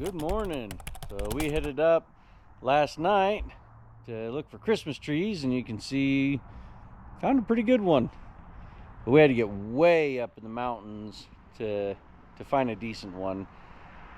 Good morning. So we headed up last night to look for Christmas trees, and you can see found a pretty good one. But we had to get way up in the mountains to find a decent one.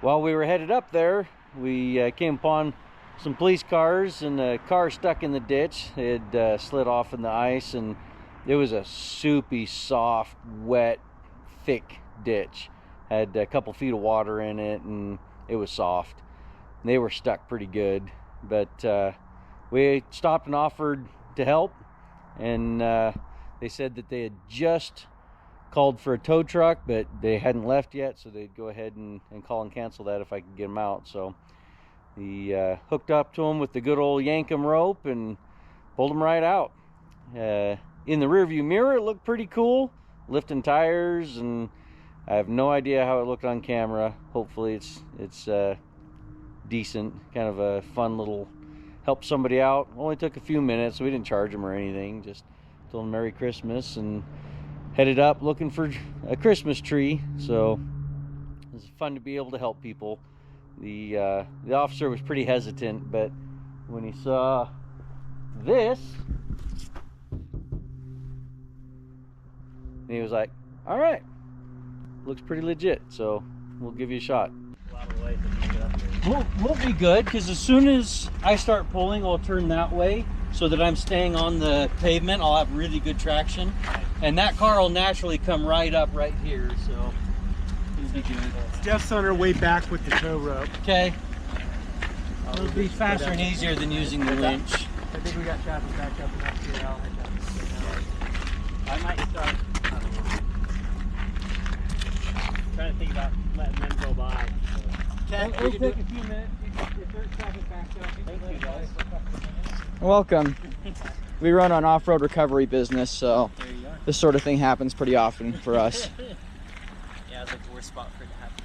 While we were headed up there, we came upon some police cars, and a car stuck in the ditch. It had slid off in the ice, and it was a soupy, soft, wet, thick ditch. Had a couple feet of water in it, and it was soft. And they were stuck pretty good, but we stopped and offered to help, and they said that they had just called for a tow truck, but they hadn't left yet, so they'd go ahead and call and cancel that if I could get them out. So we hooked up to them with the good old Yankum rope and pulled them right out. In the rearview mirror, it looked pretty cool, lifting tires, and I have no idea how it looked on camera. Hopefully it's decent, kind of a fun little help somebody out. Only took a few minutes, so we didn't charge them or anything. Just told them Merry Christmas and headed up looking for a Christmas tree. So it was fun to be able to help people. The officer was pretty hesitant, but when he saw this, he was like, all right, looks pretty legit, so we'll give you a shot. We'll be good, because as soon as I start pulling, I'll turn that way so that I'm staying on the pavement. I'll have really good traction, and that car will naturally come right up right here, so it'll be good. Jeff's on her way back with the tow rope. Okay. It'll be faster and easier than using the winch. I think we got traffic backed up enough here. I'll head down. I might start, trying to think about letting them go by. It'll take a few minutes. If there's traffic backed up, thank you guys. Welcome. We run an off-road recovery business, so this sort of thing happens pretty often for us. Yeah, it's like the worst spot for it to happen.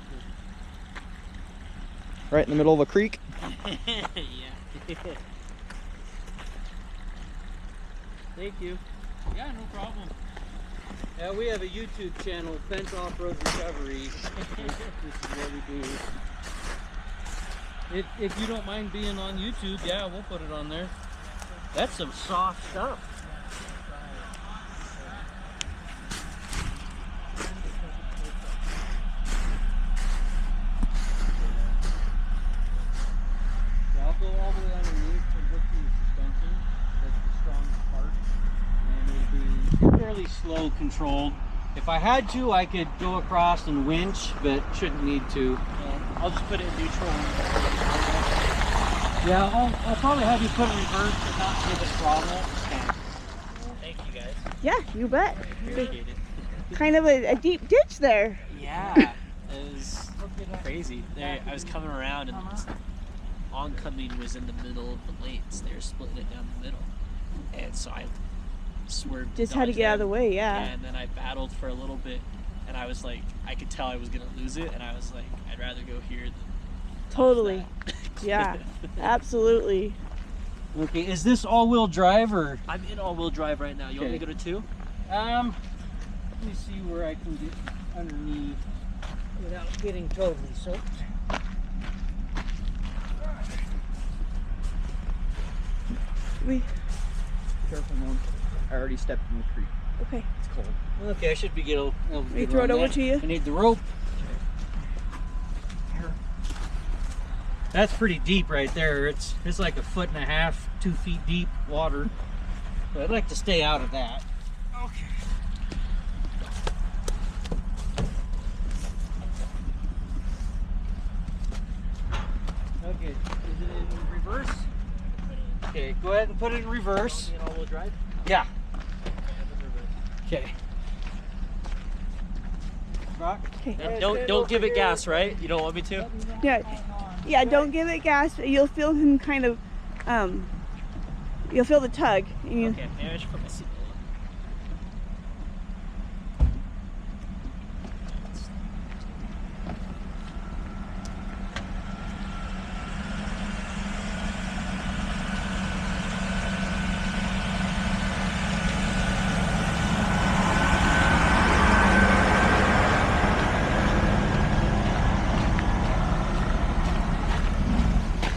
Right in the middle of a creek. Yeah. Thank you. Yeah, no problem. Yeah, we have a YouTube channel, Fence Off-Road Recovery. This is what we do. If you don't mind being on YouTube, yeah, we'll put it on there. That's some soft stuff. Yeah, I'll go all the way underneath and hook to the suspension. That's the strongest part. And it'll be fairly slow controlled. If I had to, I could go across and winch, but shouldn't need to. I'll just put it in neutral. Yeah, I'll probably have you put it in reverse, but not give it throttle. Thank you guys. Yeah, you bet. Appreciate it. Kind of a deep ditch there. Yeah, it was crazy. There, I was coming around, and this oncoming was in the middle of the lanes. They were splitting it down the middle, and so I swerved. Just had to get out of the way, yeah. And then I battled for a little bit, and I was like, I could tell I was gonna lose it, and I was like, I'd rather go here than Totally. Yeah, absolutely. Okay, is this all-wheel drive or? I'm in all-wheel drive right now. You want me to go to 2? Let me see where I can get underneath without getting totally soaked. Careful, Mom. I already stepped in the creek. Okay. It's cold. Okay, I should be able You throw it over to you? I need the rope. That's pretty deep right there. It's like 1.5 feet, 2 feet deep water. But I'd like to stay out of that. Okay. Okay, is it in reverse? Okay, go ahead and put it in reverse. In all-wheel drive? Yeah. Okay. Rock? Okay. Don't give it gas, right? You don't want me to? Yeah, don't give it gas. You'll feel him kind of, you'll feel the tug. And you, Okay, maybe I should put my seatbelt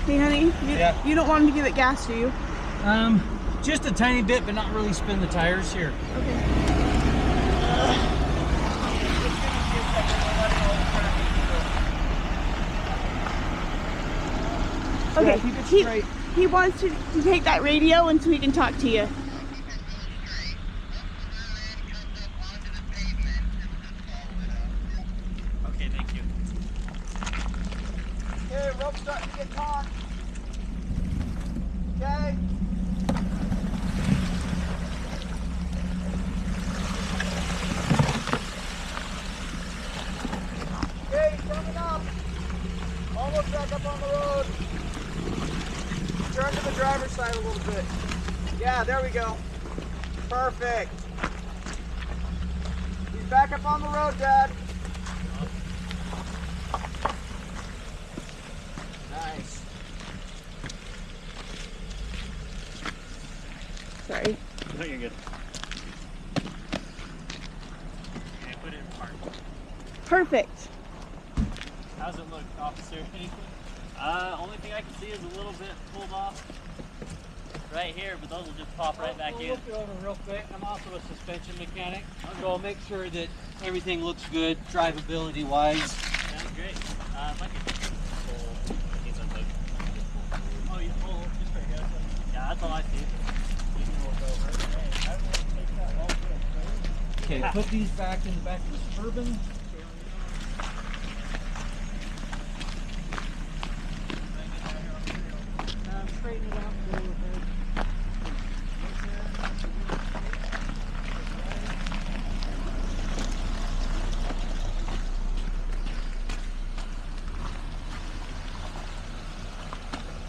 Hey, honey, Yeah. you don't want him to give it gas, do you? Just a tiny bit, but not really spin the tires here. Okay. Okay, Yeah, keep it straight. he wants to take that radio and so he can talk to you. Okay, thank you. Okay, rope's starting to get taut. Okay. Okay, coming up. Almost back up on the road. Turn to the driver's side a little bit. Yeah, there we go. Perfect. He's back up on the road, Dad. Nice. Sorry. No, you're good. Okay, put it in park. Perfect. How's it look, officer? Only thing I can see is a little bit pulled off right here, but those will just pop right back We'll in. look it over real quick. I'm also a suspension mechanic, so I'll make sure that everything looks good, drivability wise. Sounds great. If I could pull these unhook. Oh, you pull just right here. Yeah, that's all I see. You can look over. Hey, I will take that all good. Okay, put these back in the back of the Suburban. Straighten it out a little bit.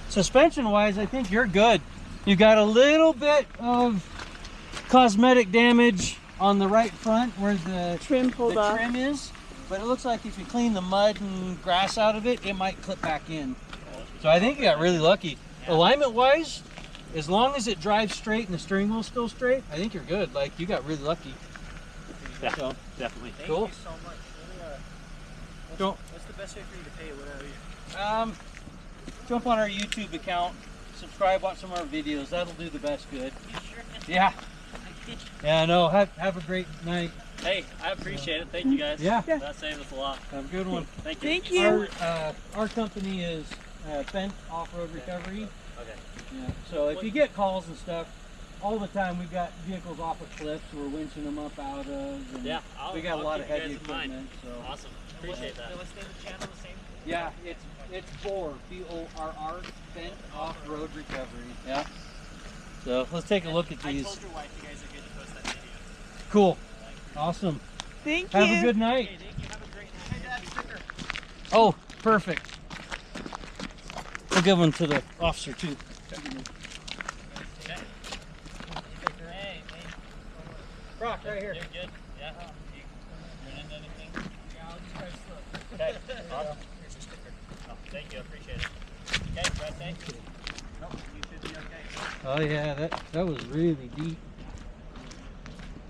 Suspension wise, I think you're good. You got a little bit of cosmetic damage on the right front where the Trim pulled off. trim is, but it looks like if you clean the mud and grass out of it, it might clip back in. So I think you got really lucky. Alignment wise, as long as it drives straight and the steering wheel's still straight, I think you're good. Like, you got really lucky. Yeah, So, definitely. Thank Cool. you so much. What's the best way for you to pay? Whatever. jump on our YouTube account, subscribe, watch some of our videos. That'll do the best good. Yeah. Yeah, no, have a great night. Hey, I appreciate it. Thank you guys. Yeah. That saved us a lot. Have a good one. Thank you. Thank you. Our company is Bent Off-Road Recovery. Okay. Yeah. So if you get calls and stuff, all the time we've got vehicles off of cliffs we're winching them up out of. And Yeah, we got a lot of keep you heavy guys in mind. equipment. So Awesome. Appreciate that. What's the name of the channel? The same? yeah, it's BORR, B-O-R-R, Bent Off-Road Recovery. Yeah. So let's take a look at I these. told your wife you guys are good to post that video. Cool. Awesome. Thank you. Have a good night. Hey, thank you. Have a great night. Hey, Dad, sticker. Oh, perfect. We'll give one to the officer too. Okay. Hey, Brock, right here. you're good. Yeah. You run into anything? Yeah, I'll just try to slip. Okay. Awesome. Here's your sticker. Oh, thank you. I appreciate it. Okay, Brad, thank you. Nope, you should be okay. Oh yeah, that was really deep.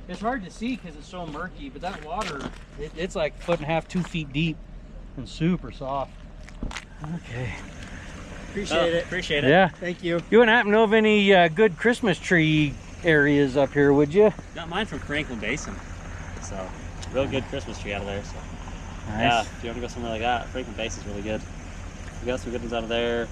It's hard to see because it's so murky, but that water, it's like 1.5 to 2 feet deep and super soft. Okay. Appreciate it. Appreciate it. Yeah. Thank you. You wouldn't happen to know of any good Christmas tree areas up here, would you? Got mine from Franklin Basin. So, real good Christmas tree out of there. So, Nice. yeah, if you want to go somewhere like that, Franklin Basin's really good. We got some good ones out of there.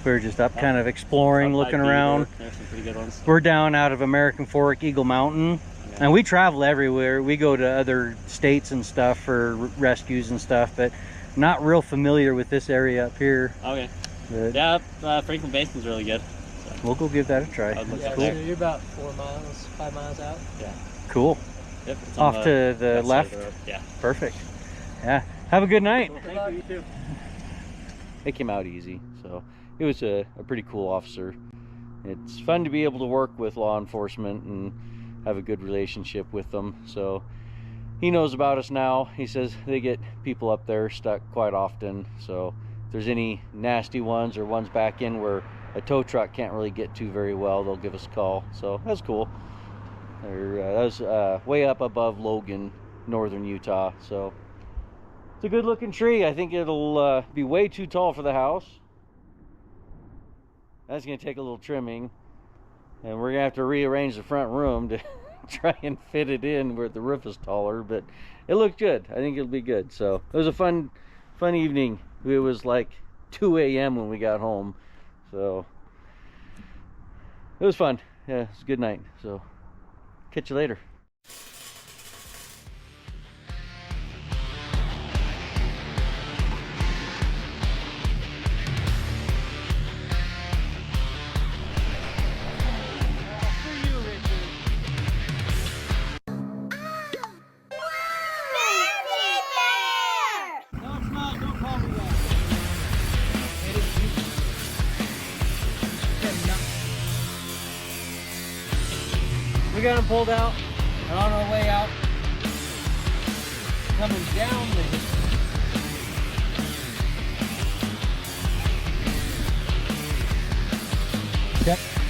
We were just up kind of exploring, looking around. There's some pretty good ones. We're down out of American Fork, Eagle Mountain. Okay. And we travel everywhere. We go to other states and stuff for rescues and stuff, but not real familiar with this area up here. Okay. But Yeah, Franklin Basin's really good. So, we'll go give that a try. I'd look Yeah, up so there. you're about 5 miles out. Yeah. Cool. Yep, it's on Off to the west side left. of the road. Yeah. Perfect. Yeah. Have a good night. Thank you. You too. It came out easy, so it was a pretty cool officer. It's fun to be able to work with law enforcement and have a good relationship with them. So he knows about us now. He says they get people up there stuck quite often, so if there's any nasty ones or ones back in where a tow truck can't really get to very well, they'll give us a call. So that's cool. That was way up above Logan, northern Utah, so It's a good looking tree. I think it'll be way too tall for the house. That's gonna take a little trimming, and we're gonna have to rearrange the front room to try and fit it in where the roof is taller, but it looked good. I think it'll be good. So it was a fun evening. It was like 2 a.m. when we got home, so it was fun. Yeah, it was a good night. So catch you later. We got him pulled out, and on our way out, coming down the hill. Check.